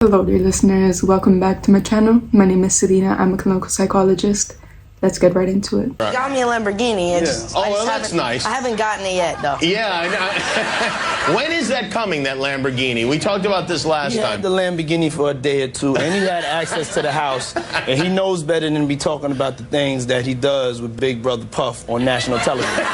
Hello dear listeners, welcome back to my channel. My name is Selena, I'm a clinical psychologist. Let's get right into it. Got me a Lamborghini. That's nice. I haven't gotten it yet, though. Yeah, I know. When is that coming, that Lamborghini? We talked about this last He time. had the Lamborghini for a day or two, and he had access to the house, and he knows better than to be talking about the things that he does with Big Brother Puff on national television.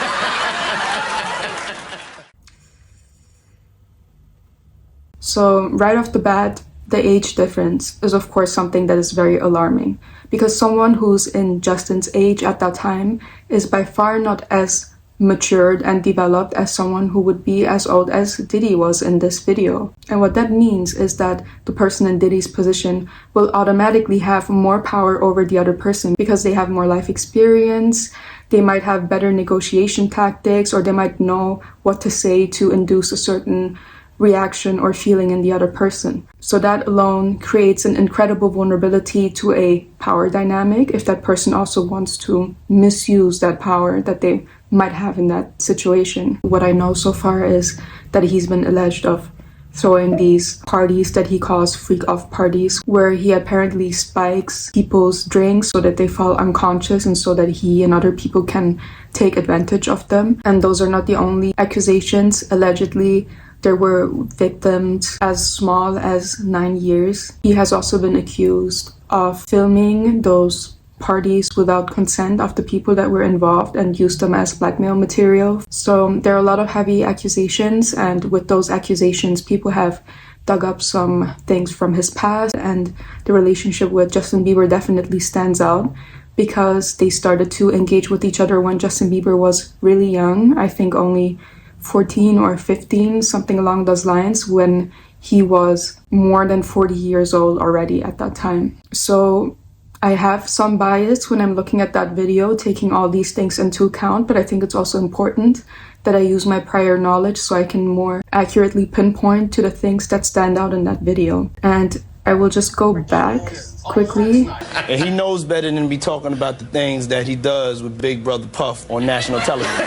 So right off the bat, the age difference is of course something that is very alarming, because someone who's in Justin's age at that time is by far not as matured and developed as someone who would be as old as Diddy was in this video. And what that means is that the person in Diddy's position will automatically have more power over the other person because they have more life experience, they might have better negotiation tactics, or they might know what to say to induce a certain reaction or feeling in the other person. So that alone creates an incredible vulnerability to a power dynamic if that person also wants to misuse that power that they might have in that situation. What I know so far is that he's been alleged of throwing these parties that he calls freak-off parties, where he apparently spikes people's drinks so that they fall unconscious and so that he and other people can take advantage of them. And those are not the only accusations. Allegedly, there were victims as small as 9 years. He has also been accused of filming those parties without consent of the people that were involved and used them as blackmail material. So there are a lot of heavy accusations, and with those accusations, people have dug up some things from his past, and the relationship with Justin Bieber definitely stands out because they started to engage with each other when Justin Bieber was really young. I think only 14 or 15, something along those lines, when he was more than 40 years old already at that time. So I have some bias when I'm looking at that video, taking all these things into account, but I think it's also important that I use my prior knowledge so I can more accurately pinpoint to the things that stand out in that video. And I will just go back quickly. And he knows better than to be talking about the things that he does with Big Brother Puff on national television.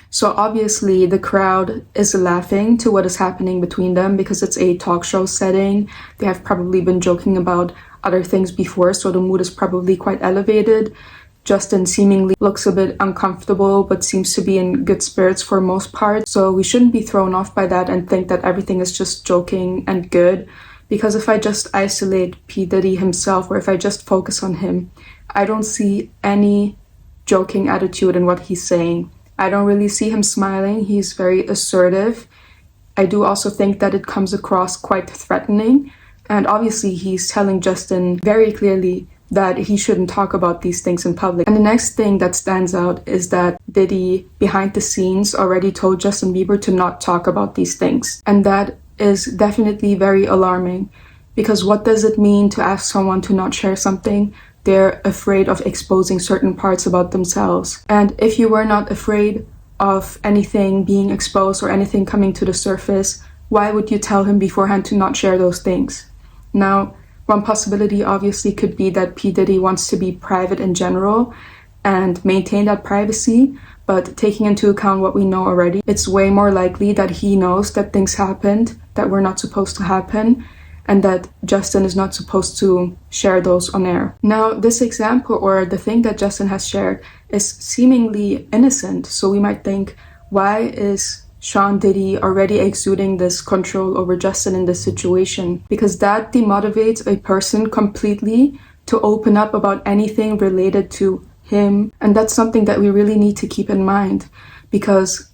So obviously the crowd is laughing to what is happening between them because it's a talk show setting. They have probably been joking about other things before, so the mood is probably quite elevated. Justin seemingly looks a bit uncomfortable but seems to be in good spirits for most part. So we shouldn't be thrown off by that and think that everything is just joking and good. Because if I just isolate P. Diddy himself, or if I just focus on him, I don't see any joking attitude in what he's saying. I don't really see him smiling. He's very assertive. I do also think that it comes across quite threatening. And obviously he's telling Justin very clearly that he shouldn't talk about these things in public. And the next thing that stands out is that Diddy, behind the scenes, already told Justin Bieber to not talk about these things. And that is definitely very alarming, because what does it mean to ask someone to not share something? They're afraid of exposing certain parts about themselves. And if you were not afraid of anything being exposed or anything coming to the surface, why would you tell him beforehand to not share those things? Now, one possibility obviously could be that P. Diddy wants to be private in general and maintain that privacy, but taking into account what we know already, it's way more likely that he knows that things happened that were not supposed to happen, and that Justin is not supposed to share those on air. Now, this example, or the thing that Justin has shared, is seemingly innocent. So we might think, why is Sean Diddy already exuding this control over Justin in this situation? Because that demotivates a person completely to open up about anything related to him. And that's something that we really need to keep in mind, because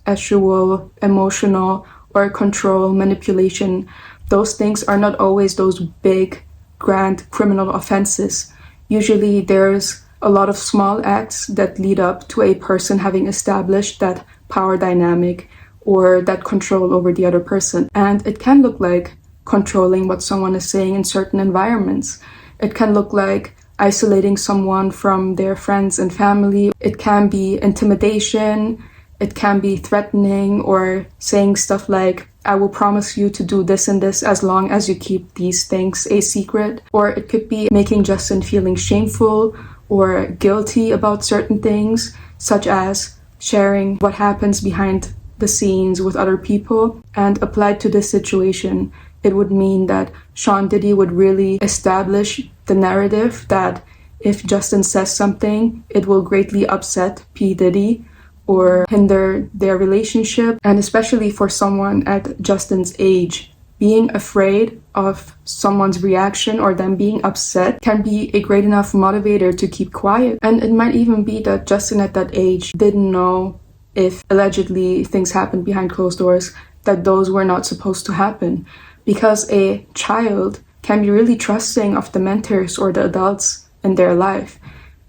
sexual, emotional, or control, manipulation, those things are not always those big, grand criminal offenses. Usually there's a lot of small acts that lead up to a person having established that power dynamic or that control over the other person. And it can look like controlling what someone is saying in certain environments. It can look like isolating someone from their friends and family. It can be intimidation. It can be threatening, or saying stuff like, I will promise you to do this and this as long as you keep these things a secret. Or it could be making Justin feeling shameful or guilty about certain things, such as sharing what happens behind the scenes with other people. And applied to this situation, it would mean that Sean Diddy would really establish the narrative that if Justin says something, it will greatly upset P. Diddy or hinder their relationship. And especially for someone at Justin's age, being afraid of someone's reaction or them being upset can be a great enough motivator to keep quiet. And it might even be that Justin at that age didn't know, if allegedly things happened behind closed doors, that those were not supposed to happen. Because a child can be really trusting of the mentors or the adults in their life.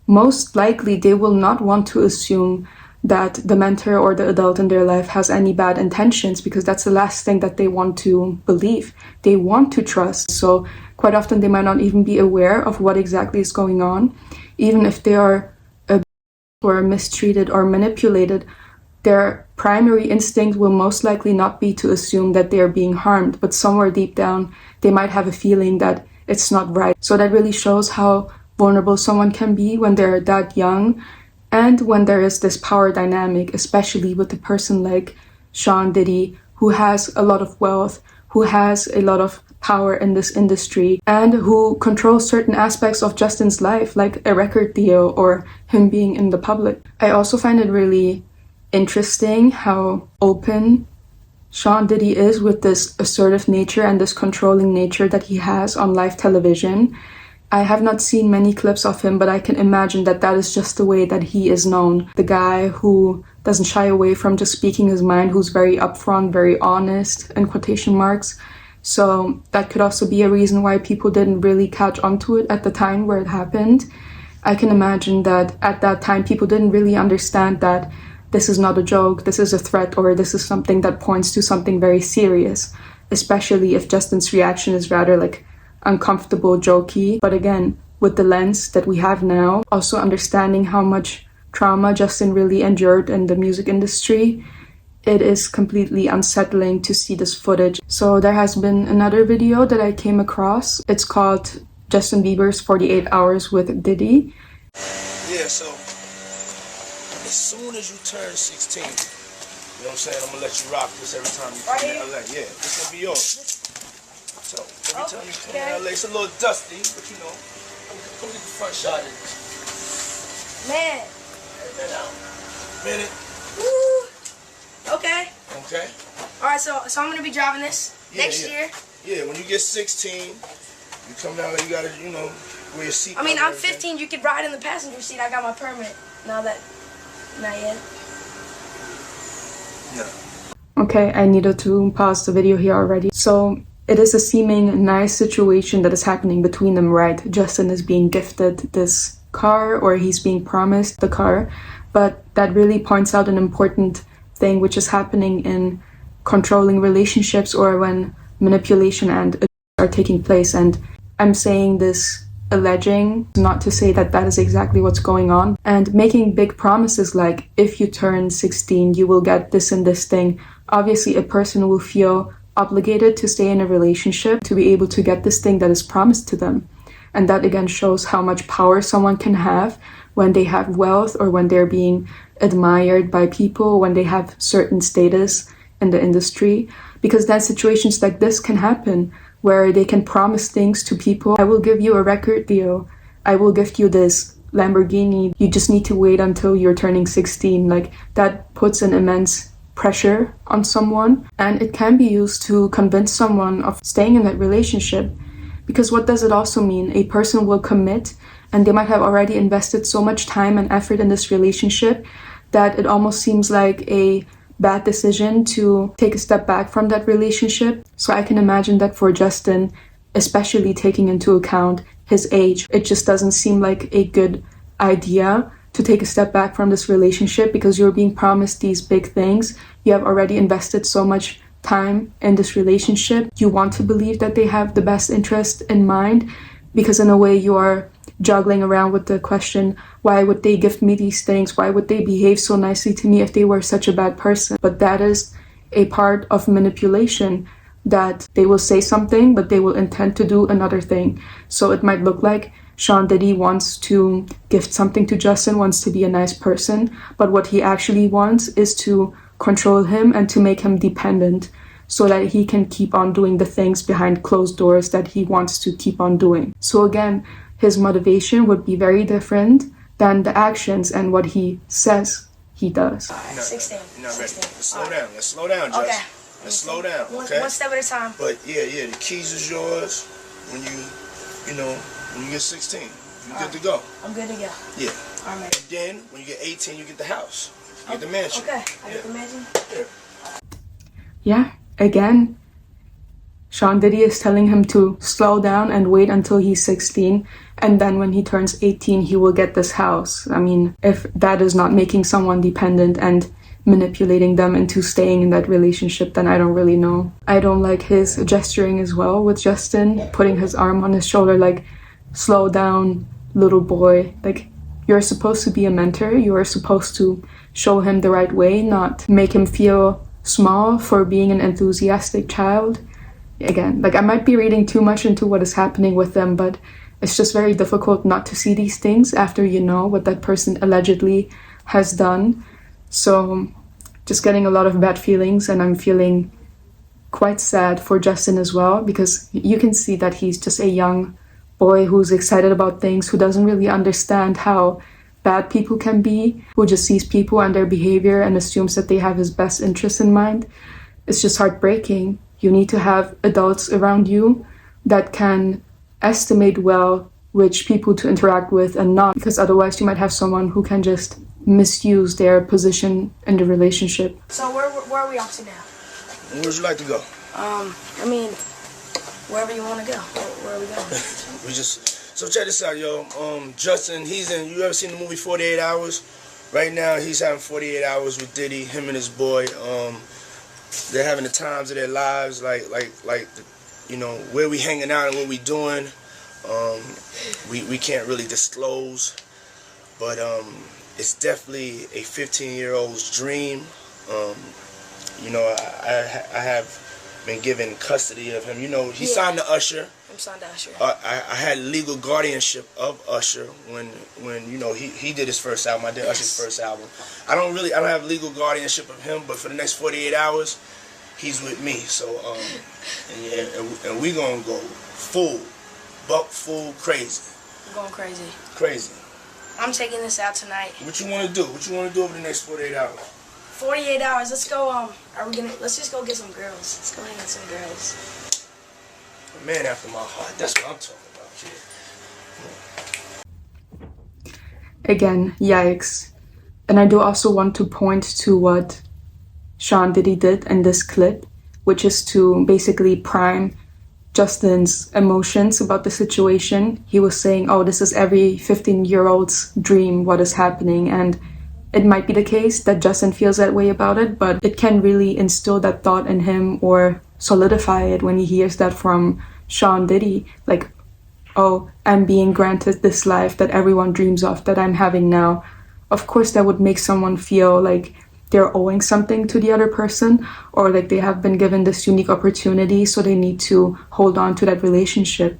Most likely they will not want to assume that the mentor or the adult in their life has any bad intentions, because that's the last thing that they want to believe. They want to trust. So quite often they might not even be aware of what exactly is going on. Even if they are abused or mistreated or manipulated, their primary instinct will most likely not be to assume that they are being harmed, but somewhere deep down they might have a feeling that it's not right. So that really shows how vulnerable someone can be when they're that young, and when there is this power dynamic, especially with a person like Sean Diddy, who has a lot of wealth, who has a lot of power in this industry, and who controls certain aspects of Justin's life, like a record deal or him being in the public. I also find it really interesting how open Sean Diddy is with this assertive nature and this controlling nature that he has on live television. I have not seen many clips of him, but I can imagine that that is just the way that he is known. The guy who doesn't shy away from just speaking his mind, who's very upfront, very honest, in quotation marks. So that could also be a reason why people didn't really catch onto it at the time where it happened. I can imagine that at that time people didn't really understand that this is not a joke, this is a threat, or this is something that points to something very serious, especially if Justin's reaction is rather like uncomfortable, jokey. But again, with the lens that we have now, also understanding how much trauma Justin really endured in the music industry, it is completely unsettling to see this footage. So there has been another video that I came across. It's called Justin Bieber's 48 Hours with Diddy. Yeah, so as soon as you turn 16, you know what I'm saying, I'm gonna let you rock this every time you come to LA. Yeah, this gonna be yours. So every time you come to LA, it's a little dusty, but you know, come get the front shot of this. Man. Minute. Woo. Okay. Okay. All right, so I'm gonna be driving this next year. Yeah, when you get 16, you come down there, you gotta, you know, wear your seat. I mean, I'm 15. You could ride in the passenger seat. I got my permit. Not yet. No. Okay, I needed to pause the video here already. So it is a seeming nice situation that is happening between them, right? Justin is being gifted this car, or he's being promised the car, but that really points out an important thing which is happening in controlling relationships, or when manipulation and abuse are taking place. And I'm saying this alleging, not to say that that is exactly what's going on, and making big promises like, if you turn 16 you will get this and this thing. Obviously a person will feel obligated to stay in a relationship to be able to get this thing that is promised to them. And that again shows how much power someone can have when they have wealth, or when they're being admired by people, when they have certain status in the industry. Because then situations like this can happen, where they can promise things to people. I will give you a record deal. I will gift you this Lamborghini. You just need to wait until you're turning 16. Like, that puts an immense pressure on someone, and it can be used to convince someone of staying in that relationship. Because what does it also mean? A person will commit, and they might have already invested so much time and effort in this relationship that it almost seems like a bad decision to take a step back from that relationship. So I can imagine that for Justin, especially taking into account his age, it just doesn't seem like a good idea to take a step back from this relationship, because you're being promised these big things. You have already invested so much time in this relationship. You want to believe that they have the best interest in mind, because in a way you are juggling around with the question, why would they gift me these things? Why would they behave so nicely to me if they were such a bad person? But that is a part of manipulation, that they will say something, but they will intend to do another thing. So it might look like Sean Diddy wants to gift something to Justin, wants to be a nice person, but what he actually wants is to control him and to make him dependent so that he can keep on doing the things behind closed doors that he wants to keep on doing. So again, his motivation would be very different than the actions and what he says he does. 16. You're not ready. Let's slow down. Let's slow down, Jess. Okay. Let's slow down, okay? One step at a time. But yeah, the keys is yours when when you get 16. You're good to go. I'm good to go. Yeah. All right. And then when you get 18, you get the house. You get the mansion. Okay. I get the mansion? Yeah, again, Sean Diddy is telling him to slow down and wait until he's 16, and then when he turns 18, he will get this house. I mean, if that is not making someone dependent and manipulating them into staying in that relationship, then I don't really know. I don't like his gesturing as well with Justin, putting his arm on his shoulder like, slow down, little boy. Like, you're supposed to be a mentor. You are supposed to show him the right way, not make him feel small for being an enthusiastic child. Again, like, I might be reading too much into what is happening with them, but it's just very difficult not to see these things after you know what that person allegedly has done. So just getting a lot of bad feelings, and I'm feeling quite sad for Justin as well, because you can see that he's just a young boy who's excited about things, who doesn't really understand how bad people can be, who just sees people and their behavior and assumes that they have his best interests in mind. It's just heartbreaking. You need to have adults around you that can estimate well which people to interact with and not, because otherwise you might have someone who can just misuse their position in the relationship. So where are we off to now? Where would you like to go? I mean, wherever you want to go. Where are we going? So check this out, yo. Justin, you ever seen the movie 48 Hours? Right now, he's having 48 hours with Diddy, him and his boy. They're having the times of their lives, like where we hanging out and what we doing. We can't really disclose, but it's definitely a 15-year-old's dream. I have been given custody of him. He signed to Usher. I'm signed to Usher. I had legal guardianship of Usher when he did his first album. I did Usher's first album. I don't have legal guardianship of him, but for the next 48 hours, he's with me. So and we gonna go full crazy. I'm going crazy. Crazy. I'm taking this out tonight. What you want to do? What you want to do over the next 48 hours? 48 hours. Let's go. Let's just go get some girls. Let's go hang with some girls. A man after my heart. That's what I'm talking about, kid. Again, yikes. And I do also want to point to what Sean Diddy did in this clip, which is to basically prime Justin's emotions about the situation. He was saying, oh, this is every 15-year-old's dream, what is happening. And it might be the case that Justin feels that way about it, but it can really instill that thought in him or solidify it when he hears that from Sean Diddy. Like, oh, I'm being granted this life that everyone dreams of, that I'm having now. Of course, that would make someone feel like they're owing something to the other person, or like they have been given this unique opportunity, so they need to hold on to that relationship.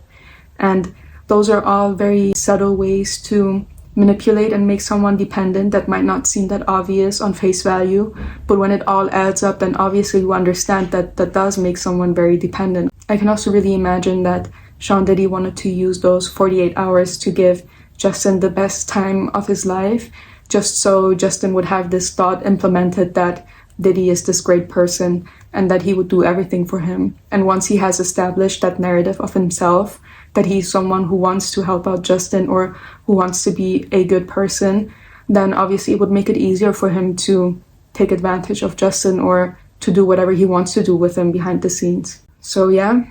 And those are all very subtle ways to manipulate and make someone dependent that might not seem that obvious on face value, but when it all adds up, then obviously you understand that that does make someone very dependent. I can also really imagine that Sean Diddy wanted to use those 48 hours to give Justin the best time of his life, just so Justin would have this thought implemented that Diddy is this great person and that he would do everything for him. And once he has established that narrative of himself, that he's someone who wants to help out Justin or who wants to be a good person, then obviously it would make it easier for him to take advantage of Justin or to do whatever he wants to do with him behind the scenes. So yeah,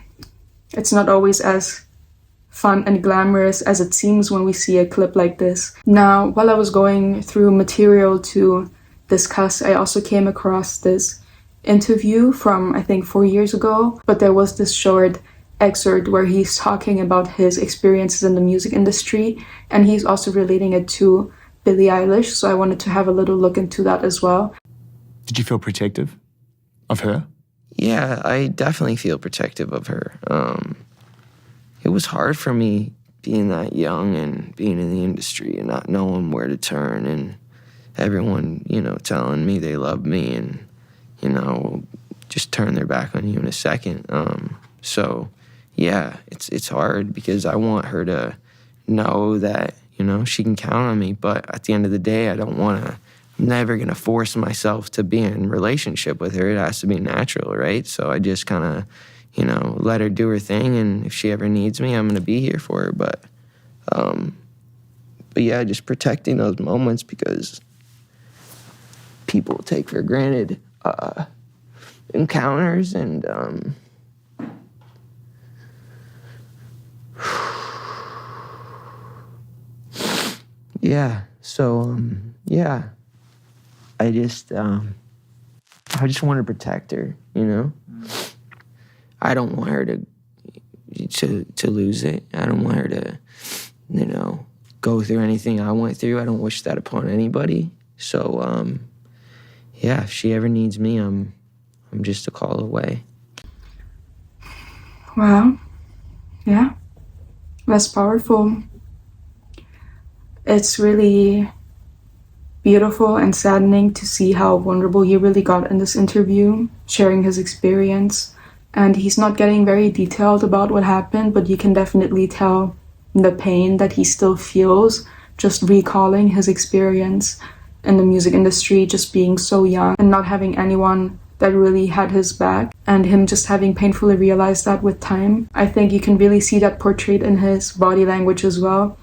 it's not always as fun and glamorous as it seems when we see a clip like this. Now, while I was going through material to discuss, I also came across this interview from, I think, 4 years ago, but there was this short excerpt where he's talking about his experiences in the music industry, and he's also relating it to Billie Eilish, so I wanted to have a little look into that as well. Did you feel protective of her? Yeah, I definitely feel protective of her. It was hard for me being that young and being in the industry and not knowing where to turn and everyone, telling me they love me. And you know, just turn their back on you in a second. So yeah, it's hard because I want her to know that, you know, she can count on me. But at the end of the day, I'm never going to force myself to be in a relationship with her. It has to be natural, right? So I just kind of, you know, let her do her thing. And if she ever needs me, I'm going to be here for her. But yeah, just protecting those moments because people take for granted encounters and yeah. So yeah, I just want to protect her, you know. I don't want her to lose it. I don't want her to, you know, go through anything I went through. I don't wish that upon anybody. So yeah, if she ever needs me, I'm just a call away. Wow. Yeah. That's powerful. It's really beautiful and saddening to see how vulnerable he really got in this interview, sharing his experience. And he's not getting very detailed about what happened, but you can definitely tell the pain that he still feels just recalling his experience in the music industry, just being so young and not having anyone that really had his back, and him just having painfully realized that with time. I think you can really see that portrayed in his body language as well.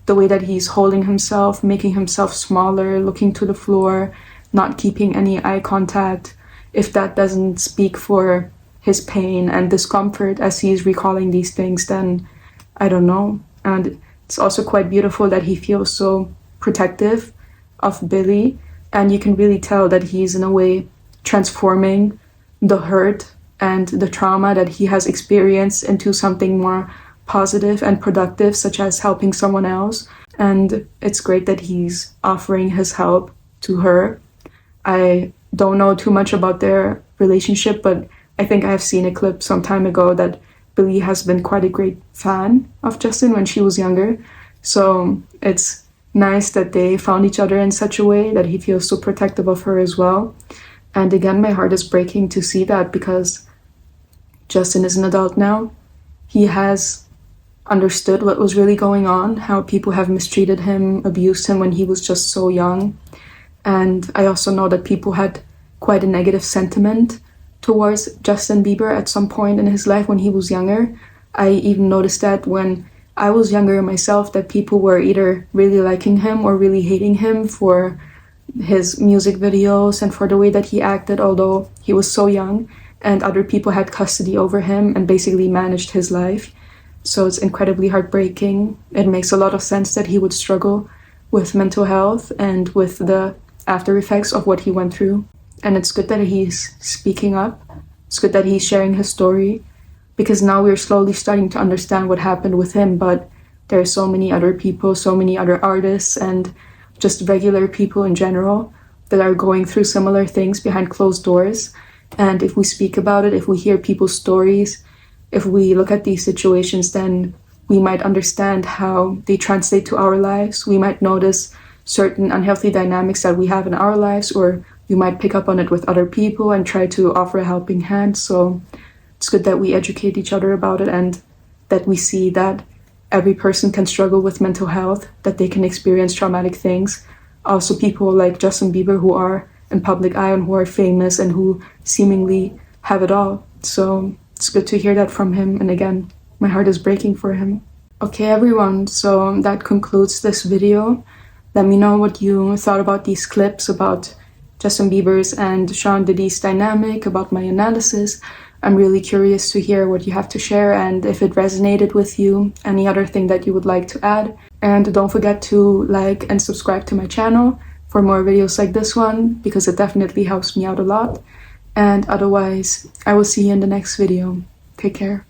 The way that he's holding himself, making himself smaller, looking to the floor, not keeping any eye contact. If that doesn't speak for his pain and discomfort as he's recalling these things, then I don't know. And it's also quite beautiful that he feels so protective of Billie, and you can really tell that he's in a way transforming the hurt and the trauma that he has experienced into something more positive and productive, such as helping someone else. And it's great that he's offering his help to her. I don't know too much about their relationship, but I think I have seen a clip some time ago that Billie has been quite a great fan of Justin when she was younger. So it's nice that they found each other in such a way that he feels so protective of her as well. And again, my heart is breaking to see that because Justin is an adult now. He has understood what was really going on, how people have mistreated him, abused him when he was just so young. And I also know that people had quite a negative sentiment towards Justin Bieber at some point in his life when he was younger. I even noticed that when I was younger myself, that people were either really liking him or really hating him for his music videos and for the way that he acted, although he was so young, and other people had custody over him and basically managed his life. So it's incredibly heartbreaking. It makes a lot of sense that he would struggle with mental health and with the after effects of what he went through. And it's good that he's speaking up. It's good that he's sharing his story, because now we're slowly starting to understand what happened with him. But there are so many other people, so many other artists, and just regular people in general that are going through similar things behind closed doors. And if we speak about it, if we hear people's stories, if we look at these situations, then we might understand how they translate to our lives. We might notice certain unhealthy dynamics that we have in our lives, or we might pick up on it with other people and try to offer a helping hand. So it's good that we educate each other about it, and that we see that every person can struggle with mental health, that they can experience traumatic things. Also people like Justin Bieber who are in public eye and who are famous and who seemingly have it all. So it's good to hear that from him. And again, my heart is breaking for him. Okay, everyone, so that concludes this video. Let me know what you thought about these clips, about Justin Bieber's and Sean Diddy's dynamic, about my analysis. I'm really curious to hear what you have to share and if it resonated with you, any other thing that you would like to add. And don't forget to like and subscribe to my channel for more videos like this one, because it definitely helps me out a lot. And otherwise, I will see you in the next video. Take care.